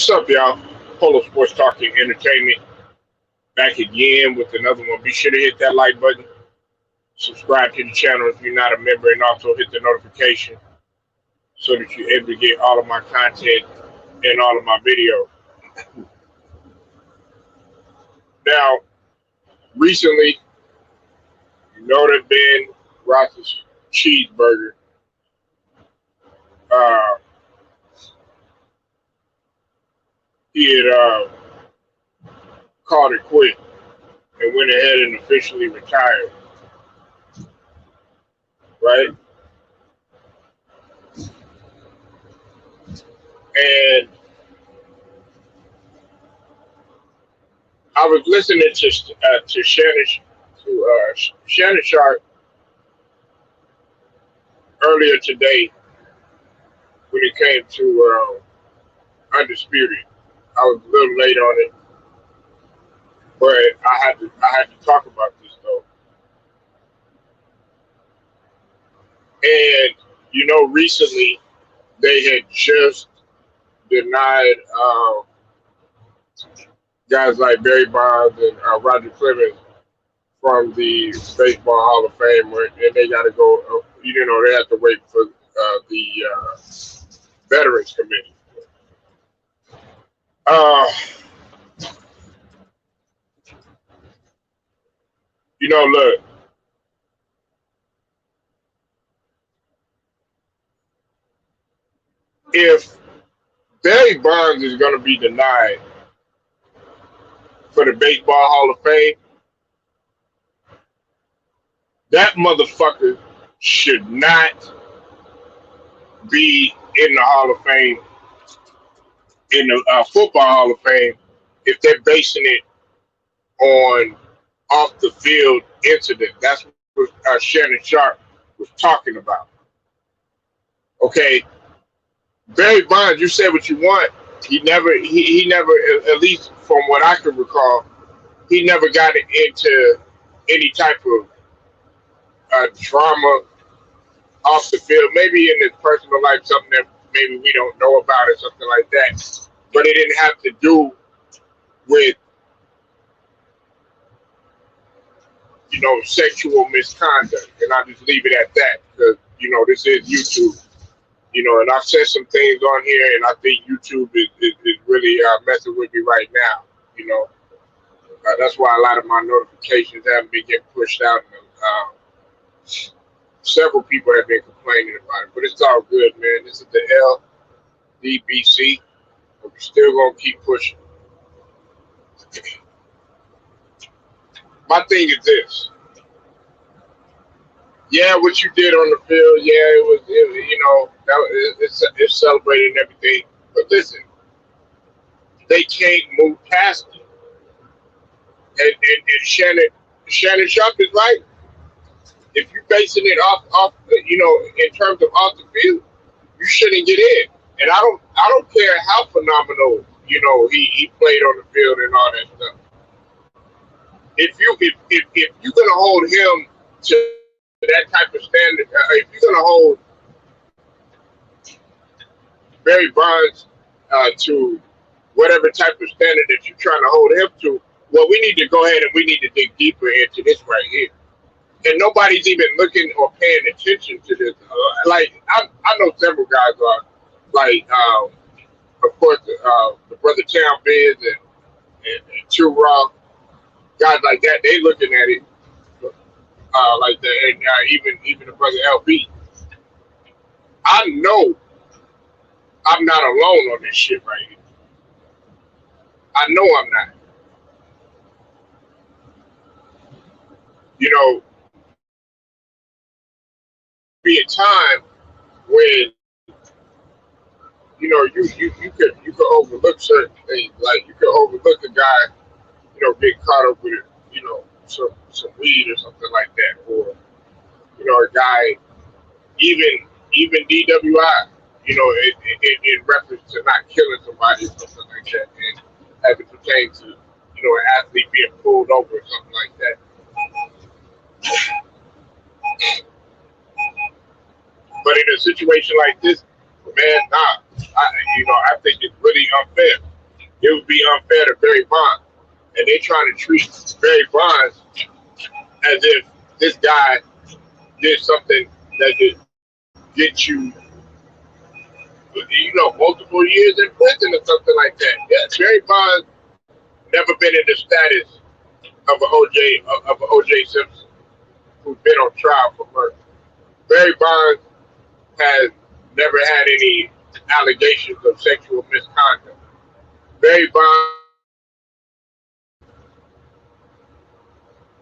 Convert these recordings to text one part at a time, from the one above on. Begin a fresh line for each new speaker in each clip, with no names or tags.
What's up, y'all? Polo Sports Talking Entertainment back again with another one. Be sure to hit that like button, subscribe to the channel if you're not a member, and also hit the notification so that you're able to get all of my content and all of my videos. Now, recently, you know that Ben Roethlisberger's cheeseburger uh, he had called it quit and went ahead and officially retired, right? And I was listening to Shannon Sharp earlier today when it came to Undisputed. I was a little late on it, but I had to talk about this though. And recently they had just denied guys like Barry Bonds and Roger Clemens from the Baseball Hall of Fame, and they got to go. They have to wait for the Veterans Committee. Uh, Look, if Barry Bonds is going to be denied for the Baseball Hall of Fame, that motherfucker should not be in the Hall of Fame, in the Football Hall of Fame, if they're basing it on off the field incident. That's what Shannon Sharp was talking about. Okay, Barry Bonds, you said what you want. He never, at least from what I can recall, he never got into any type of drama off the field. Maybe in his personal life, something that maybe we don't know about or something like that. But it didn't have to do with sexual misconduct. And I'll just leave it at that because this is YouTube. And I've said some things on here, and I think YouTube is really messing with me right now. That's why a lot of my notifications haven't been getting pushed out. And, several people have been complaining about it, but it's all good, man. This is the LDBC, but we're still gonna keep pushing. My thing is this. Yeah, what you did on the field, yeah, it's celebrating everything. But listen, they can't move past it. And Shannon Sharp is right. If you're basing it off, in terms of off the field, you shouldn't get in. And I don't care how phenomenal, he played on the field and all that stuff. If you're gonna hold him to that type of standard, if you're gonna hold Barry Bonds to whatever type of standard that you're trying to hold him to, well, we need to go ahead and we need to dig deeper into this right here. And nobody's even looking or paying attention to this. I know several guys are like, of course, the brother Town Biz and True Raw, guys like that. They looking at it like that, and even the brother LB. I know I'm not alone on this shit right here. I know I'm not. Be a time when you could overlook certain things, like you could overlook a guy, get caught up with some weed or something like that, or a guy even DWI, in reference to not killing somebody or something like that, and as it pertains to an athlete being pulled over or something like that. But in a situation like this, man, nah, I think it's really unfair. it would be unfair to Barry Bonds. And they trying to treat Barry Bonds as if this guy did something that could get you, multiple years in prison or something like that. Yeah, Barry Bonds never been in the status of an OJ Simpson who's been on trial for murder. Barry Bonds has never had any allegations of sexual misconduct. Barry Bonds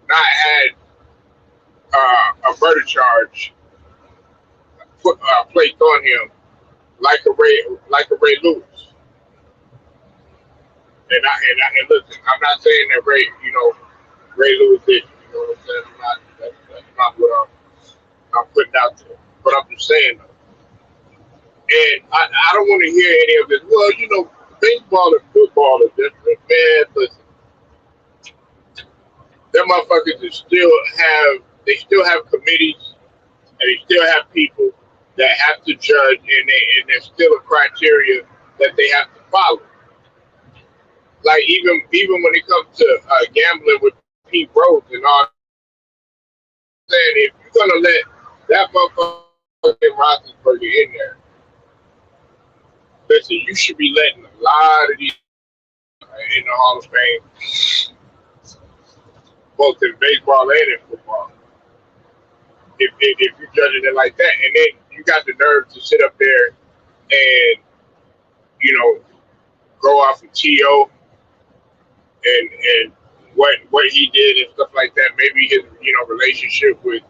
not had a murder charge placed on him like a Ray Lewis. And listen, I'm not saying that Ray Lewis did. You know what I'm saying? That's not what I'm putting out there. But I'm just saying, and I don't want to hear any of this. Well, baseball and football are different. Man, listen, them motherfuckers they still have committees, and they still have people that have to judge, and there's still a criteria that they have to follow. Like even when it comes to gambling with Pete Rose and all, saying if you're gonna let that motherfucker Roethlisberger in there, listen, you should be letting a lot of these in the Hall of Fame, both in baseball and in football. If you're judging it like that, and then you got the nerve to sit up there and go off of T.O. and what he did and stuff like that. Maybe his relationship with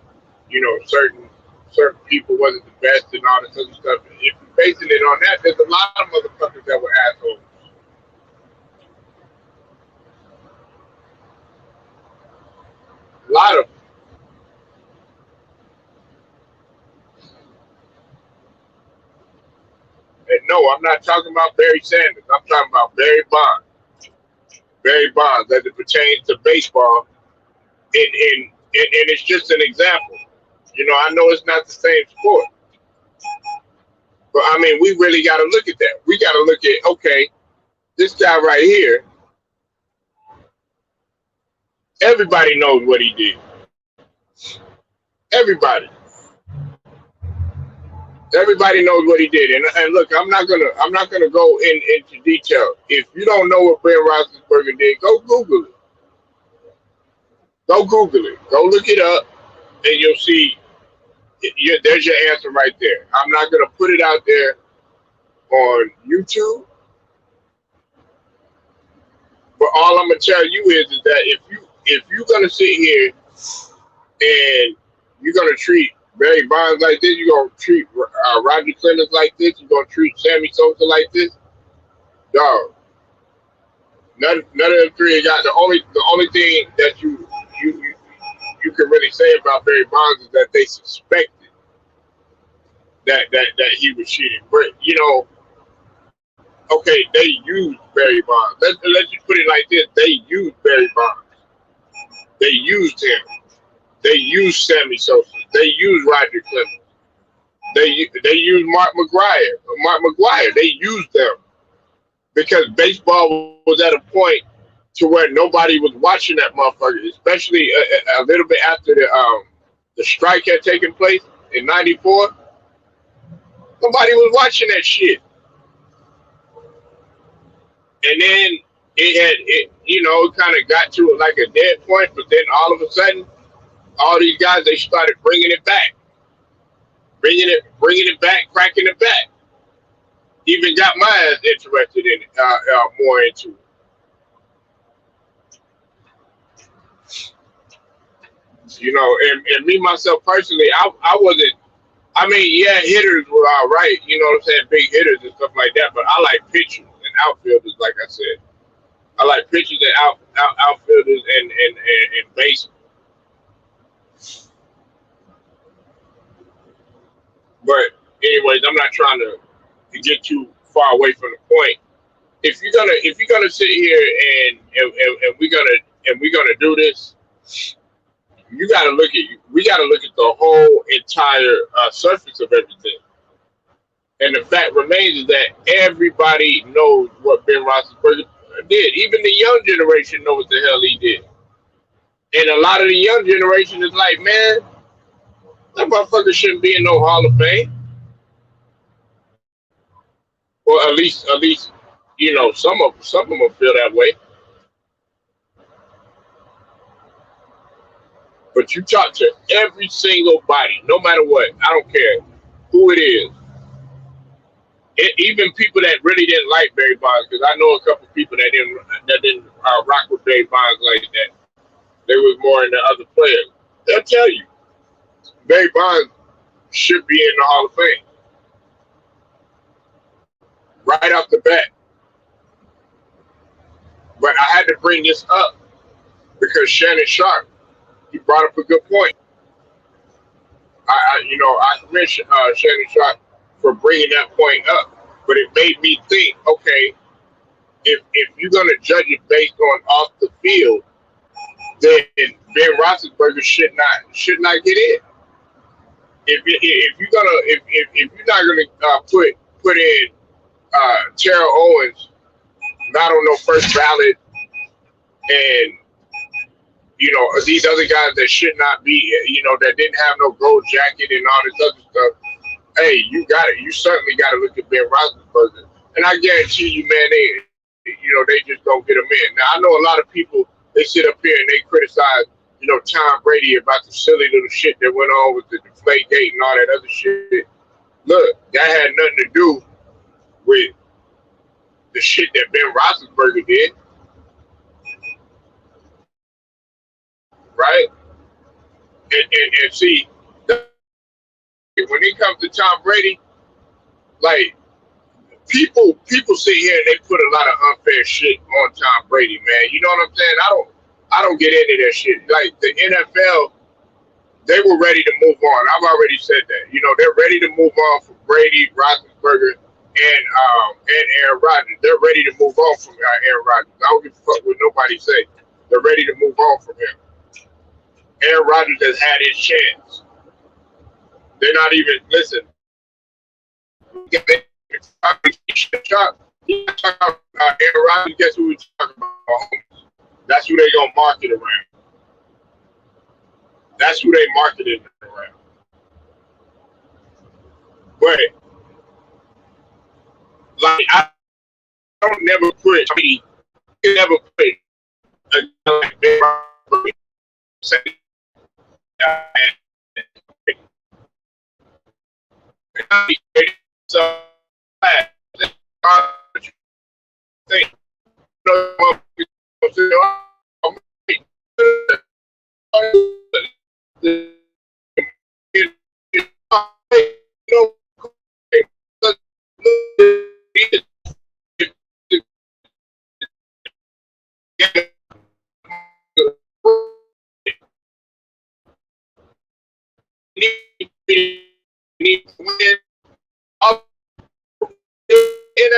certain people wasn't the best and all this other stuff. If you're basing it on that, there's a lot of motherfuckers that were assholes. A lot of them. And no, I'm not talking about Barry Sanders. I'm talking about Barry Bonds. Barry Bonds as it pertains to baseball. And it's just an example. I know it's not the same sport. But I mean, we really got to look at that. We got to look at, okay, this guy right here, everybody knows what he did. Everybody knows what he did. And look, I'm not gonna go into detail. If you don't know what Ben Roethlisberger did, go Google it. Go Google it. Go look it up, and you'll see. There's your answer right there. I'm not gonna put it out there on YouTube, but all I'm gonna tell you is that if you're gonna sit here and you're gonna treat Barry Bonds like this, you're gonna treat Roger Clemens like this, you're gonna treat Sammy Sosa like this, dog. None of the three got the only thing that you can really say about Barry Bonds is that they suspected that he was cheating. But okay, they used Barry Bonds. Let's just put it like this: they used Barry Bonds. They used him. They used Sammy Sosa. They used Roger Clemens. They used Mark McGwire. They used them because baseball was at a point to where nobody was watching that motherfucker, especially a little bit after the strike had taken place in '94. Nobody was watching that shit. And then it kind of got to like a dead point, but then all of a sudden, all these guys, they started bringing it back, cracking it back. Even got my ass interested in it, more into it. And me myself personally, I wasn't. I mean, yeah, hitters were all right. You know what I'm saying, big hitters and stuff like that. But I like pitchers and outfielders, like I said. I like pitchers and outfielders and basemen. But anyways, I'm not trying to get too far away from the point. If you're gonna sit here and we're gonna do this, we gotta look at the whole entire surface of everything. And the fact remains is that everybody knows what Ben Roethlisberger. did. Even the young generation know what the hell he did. And a lot of the young generation is like, man, that motherfucker shouldn't be in no Hall of Fame. Or at least, some of them feel that way. But you talk to every single body, no matter what. I don't care who it is. Even people that really didn't like Barry Bonds, because I know a couple people that didn't rock with Barry Bonds like that. They was more in the other players. They'll tell you Barry Bonds should be in the Hall of Fame right off the bat. But I had to bring this up because Shannon Sharpe, he brought up a good point. I commend Shannon Sharpe for bringing that point up, but it made me think, okay, if you're gonna judge it based on off the field, then Ben Roethlisberger should not get in. If you're not gonna put in Terrell Owens not on no first ballot, and these other guys that should not be, that didn't have no gold jacket and all this other stuff. Hey, you got it. You certainly got to look at Ben Roethlisberger, and I guarantee you, man, they just don't get him in. Now I know a lot of people, they sit up here and they criticize, Tom Brady about the silly little shit that went on with the Deflategate and all that other shit. Look, that had nothing to do with the shit that Ben Roethlisberger did, right? And see, when it comes to Tom Brady, like people sit here and they put a lot of unfair shit on Tom Brady, man. You know what I'm saying? I don't get into that shit. Like the NFL, they were ready to move on. I've already said that. They're ready to move on from Brady, Roethlisberger, and Aaron Rodgers. They're ready to move on from Aaron Rodgers. I don't give a fuck what nobody say. They're ready to move on from him. Aaron Rodgers has had his chance. They're not even listen. Aaron Rodgers, guess who we're talking about? That's who they gonna market around. That's who they marketed around. But like I don't never put me. You never put a guy like Ben Roethlisberger. So need to win up in a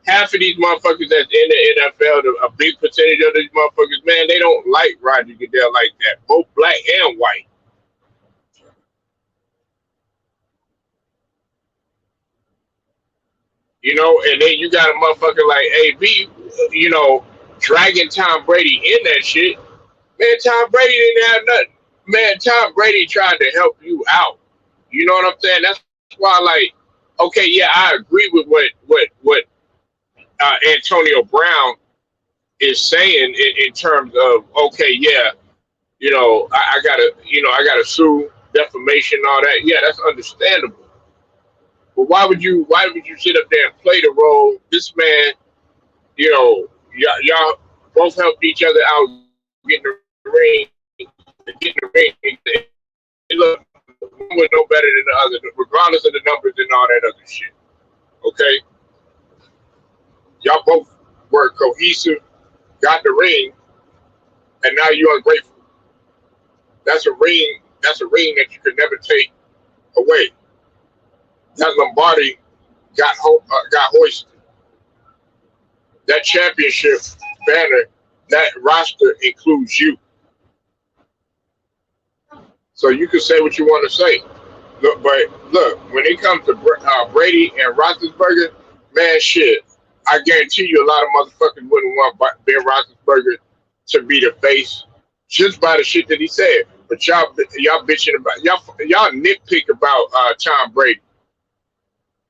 half of these motherfuckers that's in the NFL, a big percentage of these motherfuckers, man, they don't like Roger Goodell like that, both black and white. And then you got a motherfucker like AB, dragging Tom Brady in that shit. Man, Tom Brady didn't have nothing. Man, Tom Brady tried to help you out. You know what I'm saying? That's why, like, okay, yeah, I agree with what Antonio Brown is saying in terms of, okay, yeah, I gotta sue, defamation, all that. Yeah, that's understandable. But why would you sit up there and play the role? This man, y'all both helped each other out, getting the ring, look, one was no better than the other, regardless of the numbers and all that other shit. Okay, y'all both were cohesive, got the ring, and now you're ungrateful. That's a ring. That's a ring that you could never take away. That Lombardi got hoisted. That championship banner, that roster includes you. So you can say what you want to say. Look, but look, when it comes to Brady and Roethlisberger, man, shit, I guarantee you a lot of motherfuckers wouldn't want Ben Roethlisberger to be the face just by the shit that he said. But y'all bitching about y'all nitpick about Tom Brady.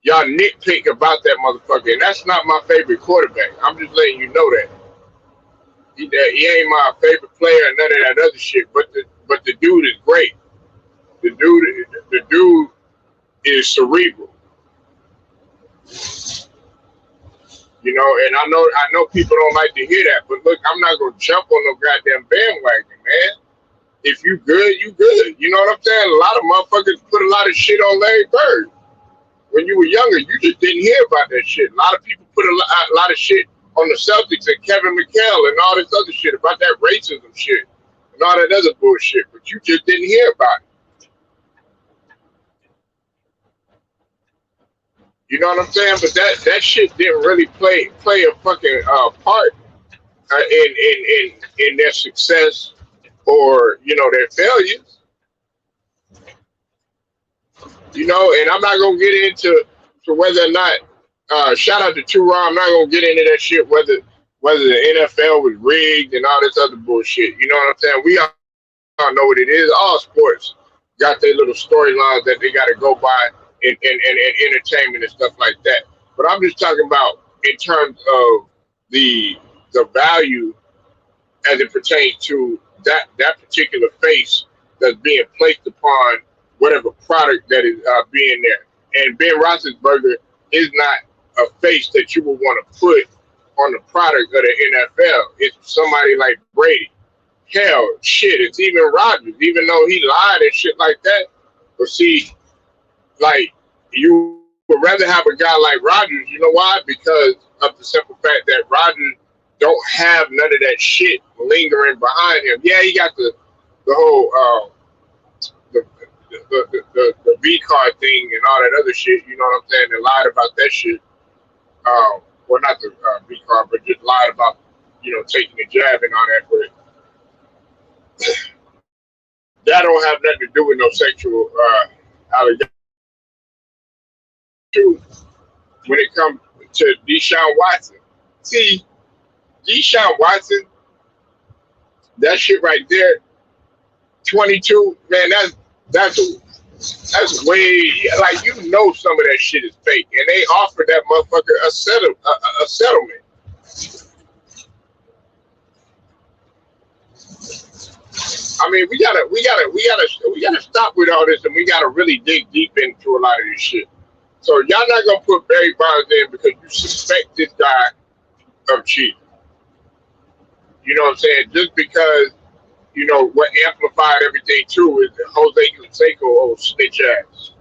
Y'all nitpick about that motherfucker, and that's not my favorite quarterback. I'm just letting you know that. He ain't my favorite player or none of that other shit. But the dude is great. The dude is cerebral. You know, and I know people don't like to hear that, but look, I'm not gonna jump on no goddamn bandwagon, man. If you good, you good. You know what I'm saying? A lot of motherfuckers put a lot of shit on Larry Bird. When you were younger, you just didn't hear about that shit. A lot of people put a lot of shit on the Celtics and Kevin McHale and all this other shit about that racism shit and all that other bullshit, but you just didn't hear about it. You know what I'm saying? But that shit didn't really play a fucking part in their success or, you know, their failures. You know, and I'm not gonna get into whether or not shout out to Turon. I'm not gonna get into that shit whether the NFL was rigged and all this other bullshit. You know what I'm saying? We all know what it is. All sports got their little storylines that they got to go by in entertainment and stuff like that. But I'm just talking about in terms of the value as it pertains to that particular face that's being placed upon whatever product that is being there. And Ben Roethlisberger is not a face that you would want to put on the product of the NFL. It's somebody like Brady. Hell, shit, it's even Rodgers, even though he lied and shit like that. But see, like, you would rather have a guy like Rodgers, you know why? Because of the simple fact that Rodgers don't have none of that shit lingering behind him. Yeah, he got the whole the V card thing and all that other shit, you know what I'm saying? They lied about that shit. Well, not the V card, but just lied about, you know, taking a jab and all that. But that don't have nothing to do with no sexual allegation. When it comes to Deshaun Watson, see, Deshaun Watson, that shit right there, 22, man, that's way, like, you know, some of that shit is fake, and they offered that motherfucker a settlement. I mean, we gotta stop with all this, and we gotta really dig deep into a lot of this shit. So y'all not gonna put Barry Bonds in because you suspect this guy of cheating. You know what I'm saying? Just because, you know, what amplified everything too is that Jose Canseco, old snitch ass.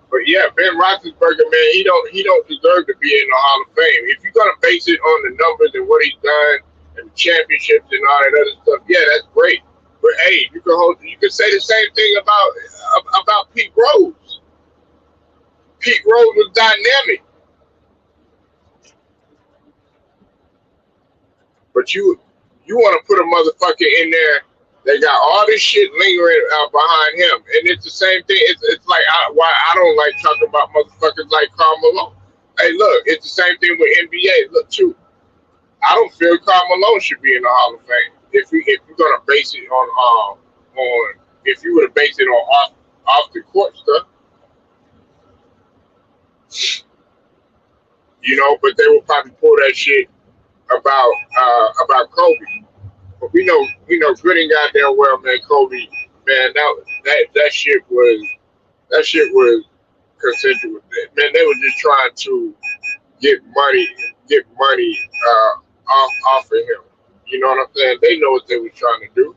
But yeah, Ben Roethlisberger, man, he don't deserve to be in the Hall of Fame. If you're gonna base it on the numbers and what he's done and the championships and all that other stuff, yeah, that's great. But hey, you can say the same thing about Pete Rose. Pete Rose was dynamic, but you want to put a motherfucker in there that got all this shit lingering behind him, and it's the same thing. It's like why I don't like talking about motherfuckers like Karl Malone. Hey, look, it's the same thing with NBA. Look, too, I don't feel Karl Malone should be in the Hall of Fame. If we're gonna base it on if you were to base it on off the court stuff, you know, but they will probably pull that shit about Kobe. But we know good and goddamn well, man, Kobe, man, that shit was consensual. Man, they were just trying to get money, get money off of him. You know what I'm saying? They know what they were trying to do.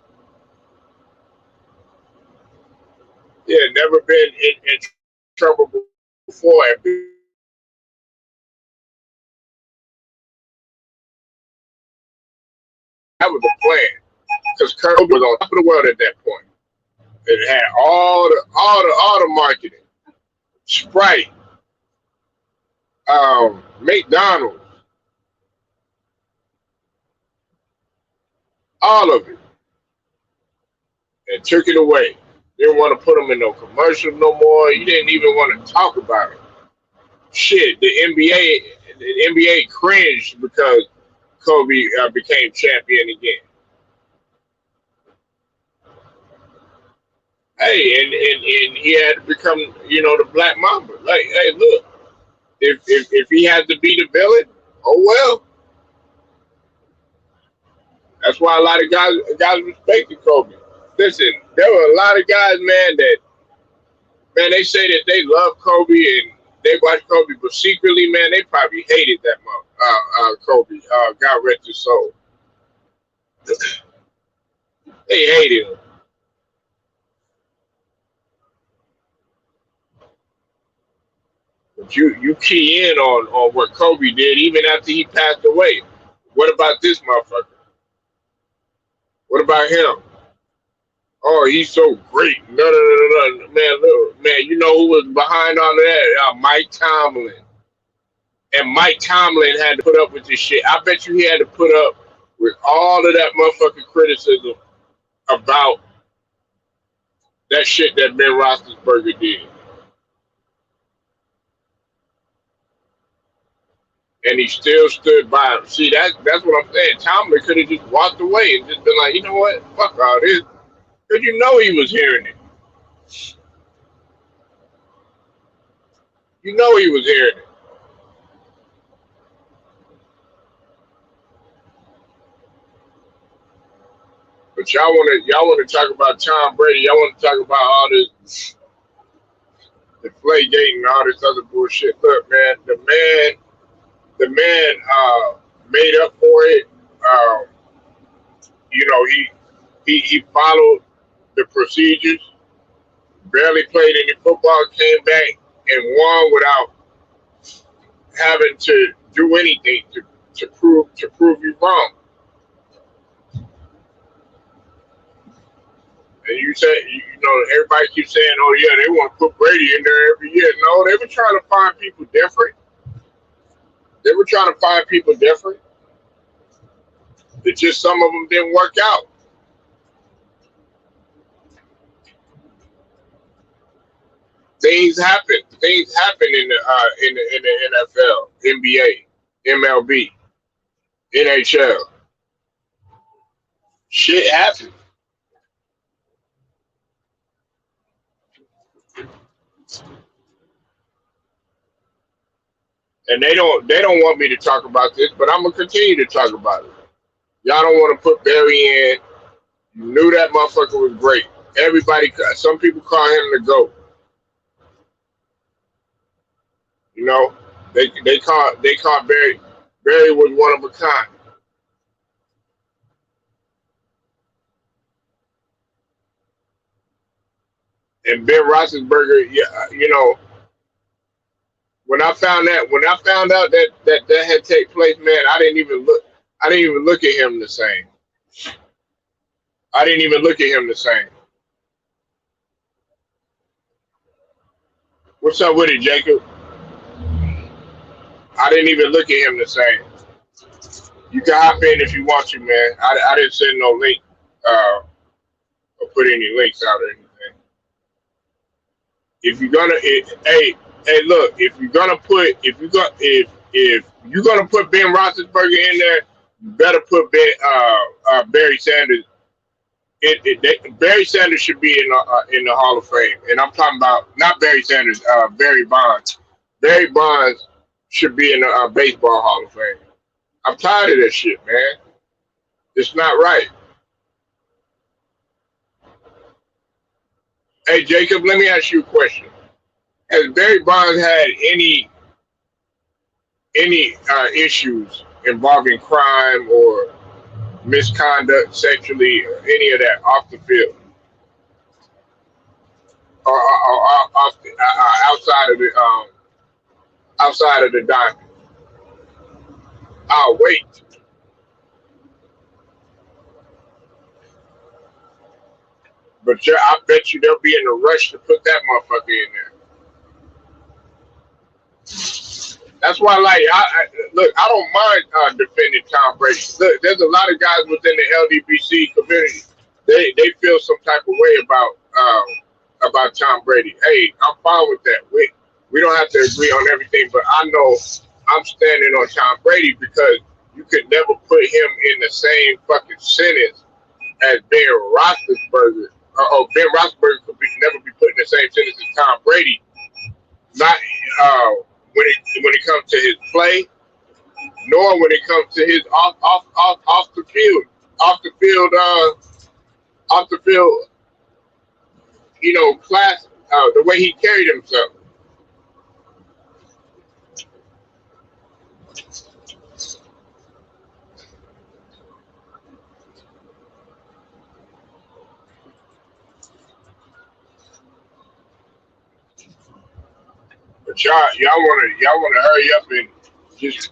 Yeah, never been in trouble before. And that was the plan because Kirby was on top of the world at that point. It had all the marketing, Sprite, McDonald's, all of it, and took it away. Didn't want to put them in no commercial no more. You didn't even want to talk about it. Shit, the NBA cringed because Kobe became champion again. Hey, and he had to become, the Black Mamba. Like, hey, look, if he had to be the villain, oh well. That's why a lot of guys respected Kobe. Listen, there were a lot of guys, man, that man they say that they love Kobe and they watch Kobe, but secretly, man, they probably hated that Kobe. God rest his soul. They hated him. But you key in on what Kobe did even after he passed away. What about this motherfucker? What about him? Oh, he's so great. No, no, no, no, no. Man, look, man, you know who was behind all of that? Mike Tomlin. And Mike Tomlin had to put up with this shit. I bet you he had to put up with all of that motherfucking criticism about that shit that Ben Roethlisberger did. And he still stood by him. See, that's what I'm saying. Tomlin could have just walked away and just been like, you know what? Fuck all this. Because you know he was hearing it. You know he was hearing it. But y'all wanna talk about Tom Brady. Y'all wanna talk about all this Deflategate and all this other bullshit. Look, man, the man made up for it. Um, he followed the procedures, barely played any football, came back and won without having to do anything to prove you wrong. And you say, everybody keeps saying, oh yeah, they want to put Brady in there every year. No, they were trying to find people different. They were trying to find people different. It's just some of them didn't work out. Things happen. Things happen in the NFL, NBA, MLB, NHL. Shit happens. And they don't want me to talk about this, but I'm gonna continue to talk about it. Y'all don't want to put Barry in. You knew that motherfucker was great. Everybody, some people call him the GOAT. You know, they call Barry was one of a kind. And Ben Roethlisberger, yeah, when I found out that had take place, man, I didn't even look. I didn't even look at him the same. I didn't even look at him the same. What's up with it, Jacob? I didn't even look at him the same. You can hop in if you want to, man. I didn't send no link or put any links out or anything. If you're gonna, hey, look, if you're gonna put Ben Roethlisberger in there, you better put Barry Sanders. Barry Sanders should be in the Hall of Fame, and I'm talking about not Barry Sanders, Barry Bonds. Barry Bonds should be in the Baseball Hall of Fame. I'm tired of this shit, man. It's not right. Hey, Jacob, let me ask you a question. Has Barry Bonds had any issues involving crime or misconduct sexually or any of that off the field or off the, outside of the diamond. I'll wait. But yeah, I bet you they'll be in a rush to put that motherfucker in there. That's why, like, look, I don't mind defending Tom Brady. Look, there's a lot of guys within the LDBC community. They feel some type of way about Tom Brady. Hey, I'm fine with that. We don't have to agree on everything, but I know I'm standing on Tom Brady because you could never put him in the same fucking sentence as Ben Roethlisberger. Or Ben Roethlisberger could never be put in the same sentence as Tom Brady. Not when it comes to his play, nor when it comes to his off the field, off the field, class, the way he carried himself. But y'all wanna hurry up and just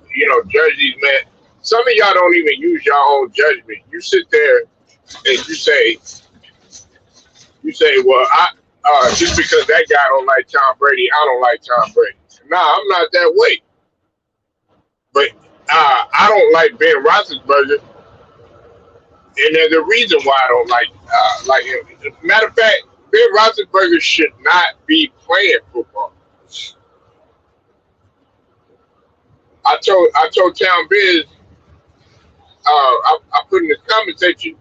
judge these men. Some of y'all don't even use your own judgment. You sit there and you say, well, just because that guy don't like Tom Brady, I don't like Tom Brady. Nah, I'm not that way. But I don't like Ben Roethlisberger, and there's a reason why I don't like him. Matter of fact, Ben Roethlisberger should not be playing football. I told Town Biz, I put in the comment section,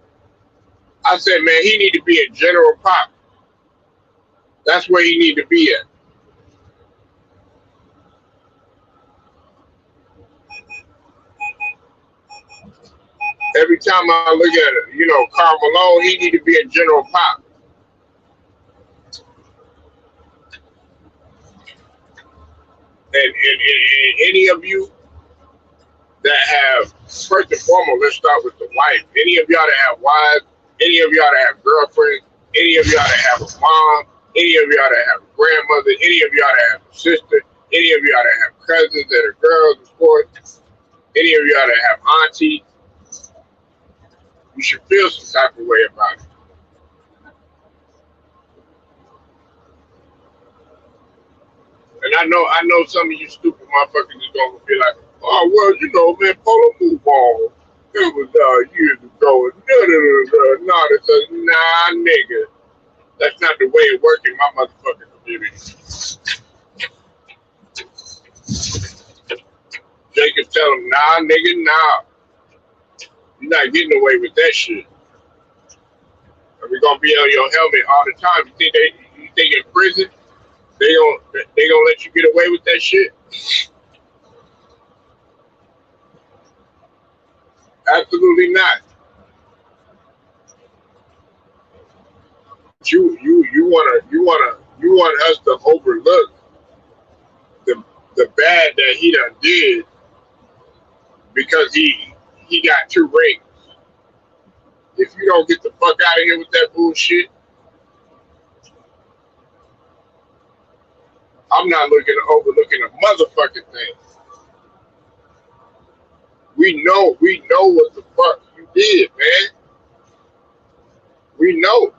I said, man, he need to be in general pop. That's where he need to be at. Every time I look at it, Karl Malone, he need to be in general pop. And any of you that have, first and foremost, let's start with the wife. Any of y'all that have wives, any of y'all that have girlfriends, any of y'all that have a mom, any of y'all that have a grandmother, any of y'all that have a sister, any of y'all that have cousins that are girls, of course, any of y'all that have aunties, you should feel some type of way about it. And I know some of you stupid motherfuckers is gonna be like, oh well, man, Polo move on. It was years ago. No, it's a nah, nigga. That's not the way it works in my motherfucking community. Jacob tell him, nah, nigga, nah. You're not getting away with that shit. And we're gonna be on your helmet all the time. You think in prison they gonna let you get away with that shit? Absolutely not. You want us to overlook the bad that he done did because he got 2 rings. If you don't get the fuck out of here with that bullshit, I'm not overlooking a motherfucking thing. We know what the fuck you did, man. We know.